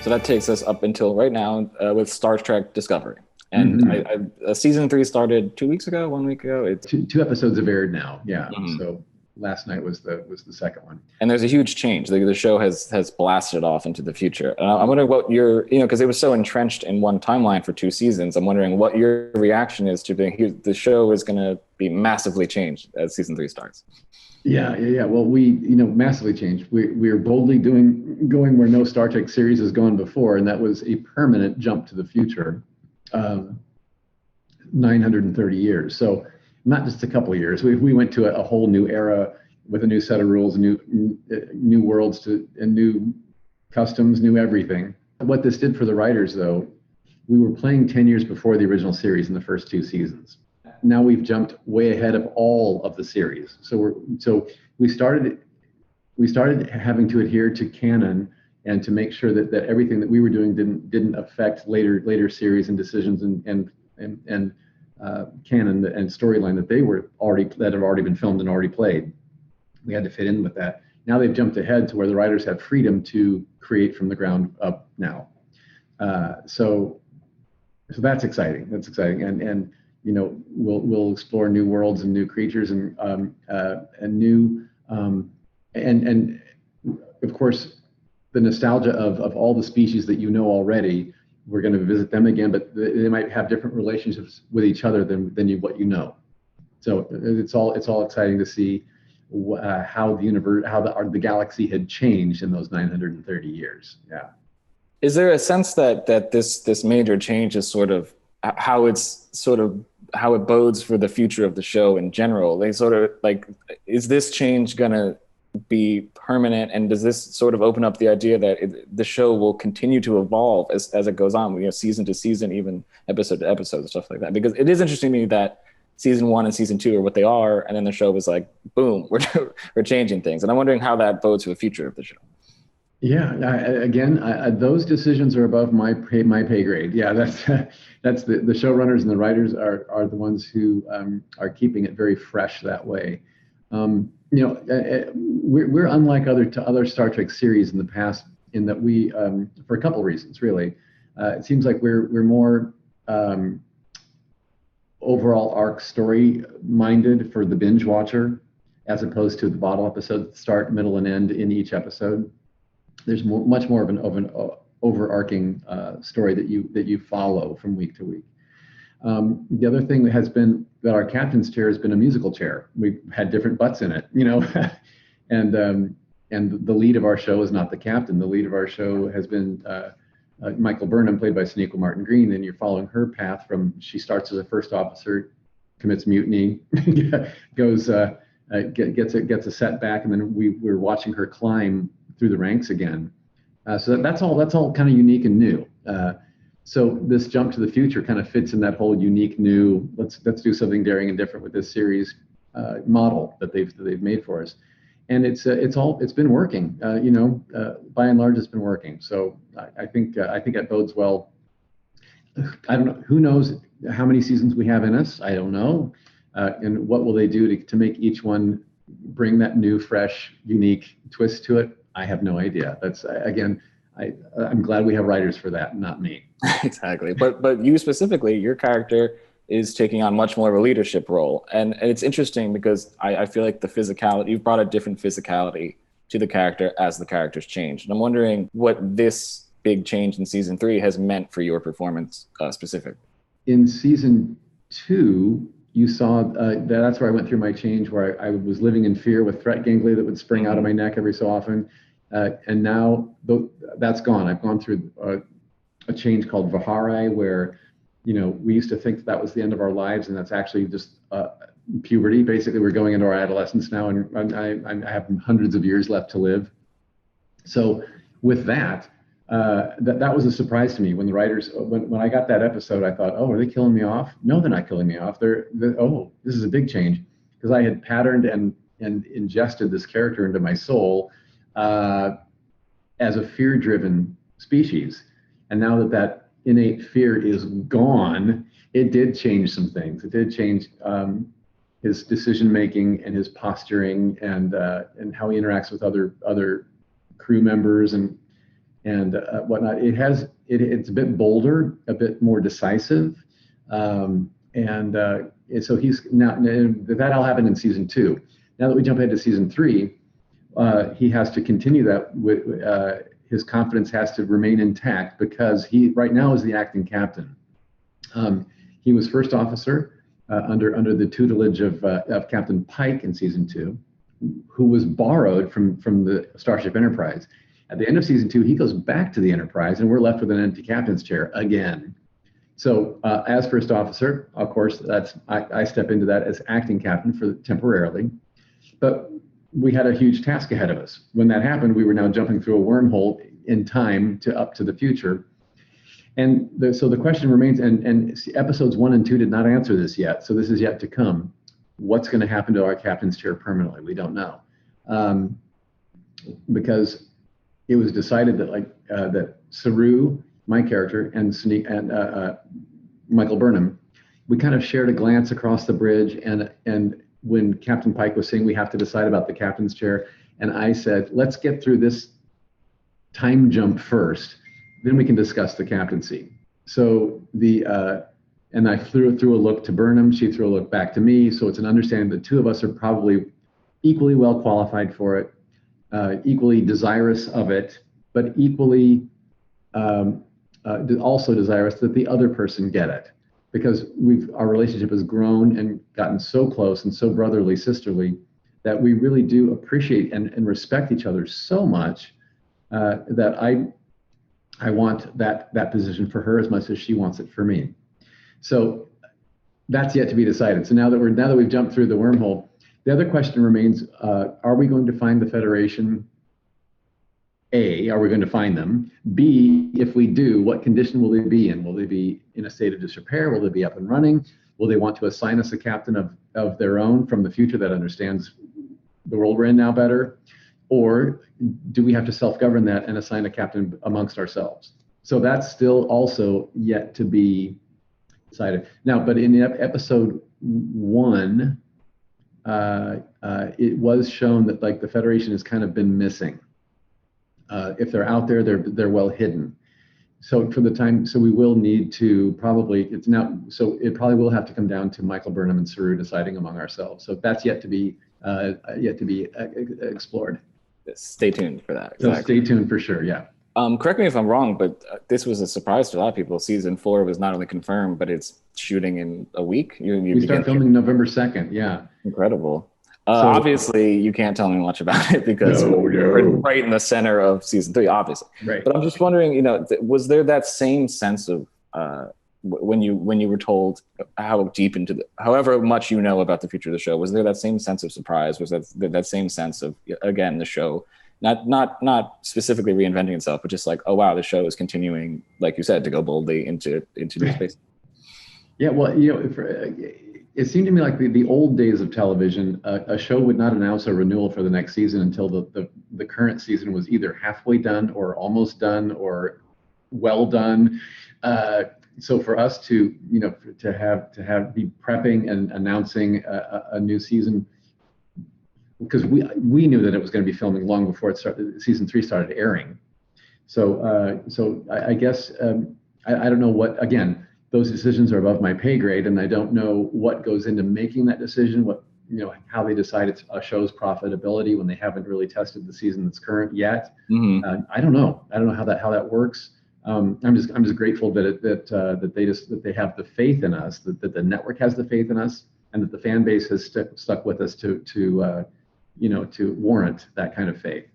So that takes us up until right now with Star Trek Discovery. And Hmm. season 3 started 2 weeks ago, 1 week ago. Two episodes have aired now. Yeah. Mhm. So last night was the second one. And there's a huge change. The show has blasted off into the future. And I'm wondering what because it was so entrenched in one timeline for 2 seasons. I'm wondering what your reaction is to being the show is going to be massively changed as season 3 starts. Yeah. Well, we massively changed. We're boldly going where no Star Trek series has gone before, and that was a permanent jump to the future, 930 years. So not just a couple of years. We went to a whole new era with a new set of rules, new worlds and new customs, new everything. What this did for the writers, though, we were playing 10 years before the original series in the first 2 seasons. Now we've jumped way ahead of all of the series. So we started having to adhere to canon and to make sure that everything that we were doing didn't affect later series and decisions and canon and storyline that have already been filmed and already played. We had to fit in with that. Now they've jumped ahead to where the writers have freedom to create from the ground up now. So that's exciting. That's exciting, and we'll explore new worlds and new creatures and new and of course the nostalgia of all the species that already. We're going to visit them again, but they might have different relationships with each other than what you know. So it's all exciting to see how the universe, how the galaxy had changed in those 930 years. Yeah. Is there a sense that this major change is sort of how it bodes for the future of the show in general? They sort of like, is this change gonna be permanent, and does this sort of open up the idea that the show will continue to evolve as it goes on, season to season, even episode to episode, and stuff like that? Because it is interesting to me that season 1 and season 2 are what they are, and then the show was like, boom, we're changing things, and I'm wondering how that bodes for the future of the show. Yeah, those decisions are above my pay grade. Yeah, that's the showrunners and the writers are the ones who are keeping it very fresh that way. We're unlike other Star Trek series in the past in that we, for a couple of reasons, really. It seems like we're more overall arc story minded for the binge watcher, as opposed to the bottle episodes, start, middle, and end in each episode. There's much more of an overarching story that you follow from week to week. The other thing has been that our captain's chair has been a musical chair. We've had different butts in it, and the lead of our show is not the captain. The lead of our show has been Michael Burnham, played by Sonequa Martin Green, and you're following her path from she starts as a first officer, commits mutiny, gets a setback, and then we're watching her climb through the ranks again. So that's all kind of unique and new. So this jump to the future kind of fits in that whole unique new. Let's do something daring and different with this series model that they've made for us, and it's been working. By and large, it's been working. So I think that bodes well. I don't know. Who knows how many seasons we have in us? I don't know. And what will they do to make each one bring that new, fresh, unique twist to it? I have no idea. That's again, I'm glad we have writers for that, not me. Exactly. But you specifically, your character is taking on much more of a leadership role. And it's interesting because I feel like the physicality, you've brought a different physicality to the character as the character's changed. And I'm wondering what this big change in season 3 has meant for your performance specifically. In season 2, you saw that's where I went through my change, where I was living in fear with threat ganglia that would spring out of my neck every so often. And now that's gone. I've gone through a change called Vihari, where, we used to think that was the end of our lives, and that's actually just puberty. Basically, we're going into our adolescence now, and I have hundreds of years left to live. So with that, that was a surprise to me when the writers, when I got that episode, I thought, oh, are they killing me off? No, they're not killing me off. Oh, this is a big change, because I had patterned and ingested this character into my soul as a fear-driven species. And now that innate fear is gone, it did change some things. It did change his decision-making and his posturing and how he interacts with other crew members. And and whatnot. It's a bit bolder, a bit more decisive, and so he's now. That all happened in season 2. Now that we jump ahead to season 3, he has to continue that. His confidence has to remain intact because he right now is the acting captain. He was first officer under the tutelage of Captain Pike in season 2, who was borrowed from the Starship Enterprise. At the end of season 2, he goes back to the Enterprise, and we're left with an empty captain's chair again. So, as first officer, of course, I step into that as acting captain for temporarily. But we had a huge task ahead of us. When that happened, we were now jumping through a wormhole in time up to the future. And so the question remains, and episodes 1 and 2 did not answer this yet. So this is yet to come. What's going to happen to our captain's chair permanently? We don't know, because it was decided that that Saru, my character, and Michael Burnham, we kind of shared a glance across the bridge, and when Captain Pike was saying we have to decide about the captain's chair, and I said, let's get through this time jump first, then we can discuss the captaincy. So and I threw a look to Burnham, she threw a look back to me, so it's an understanding that 2 of us are probably equally well qualified for it, equally desirous of it, but equally also desirous that the other person get it. Because our relationship has grown and gotten so close and so brotherly, sisterly, that we really do appreciate and respect each other so much that I want that position for her as much as she wants it for me. So that's yet to be decided. So now that we've jumped through the wormhole, the other question remains: are we going to find the Federation? A, are we going to find them? B, if we do, what condition will they be in? Will they be in a state of disrepair? Will they be up and running? Will they want to assign us a captain of their own from the future that understands the world we're in now better? Or do we have to self-govern that and assign a captain amongst ourselves? So that's still also yet to be decided. Now, but in episode 1, it was shown that the Federation has kind of been missing. If they're out there, they're well hidden. So we will need to it probably will have to come down to Michael Burnham and Saru deciding among ourselves. So that's yet to be explored. Stay tuned for that. Exactly. So stay tuned for sure. Yeah. Correct me if I'm wrong, but this was a surprise to a lot of people. Season 4 was not only confirmed, but it's shooting in a week. We start filming November 2nd. Yeah. Incredible. Obviously, you can't tell me much about it because we're right in the center of season 3, obviously. Right. But I'm just wondering, was there that same sense of when you were told how deep into however much you know about the future of the show, was there that same sense of surprise? Was that same sense of, again, the show not specifically reinventing itself, but just like, oh wow, the show is continuing, like you said, to go boldly into new space? Yeah, well, it seemed to me like the old days of television, a show would not announce a renewal for the next season until the current season was either halfway done or almost done or well done. So for us to be prepping and announcing a new season, because we knew that it was going to be filming long before season 3 started airing. So I guess I don't know what, again, those decisions are above my pay grade, and I don't know what goes into making that decision, how they decide it's a show's profitability when they haven't really tested the season that's current yet. Mm-hmm. I don't know how that works. I'm just grateful that they have the faith in us, that the network has the faith in us, and that the fan base has stuck with us to warrant that kind of faith.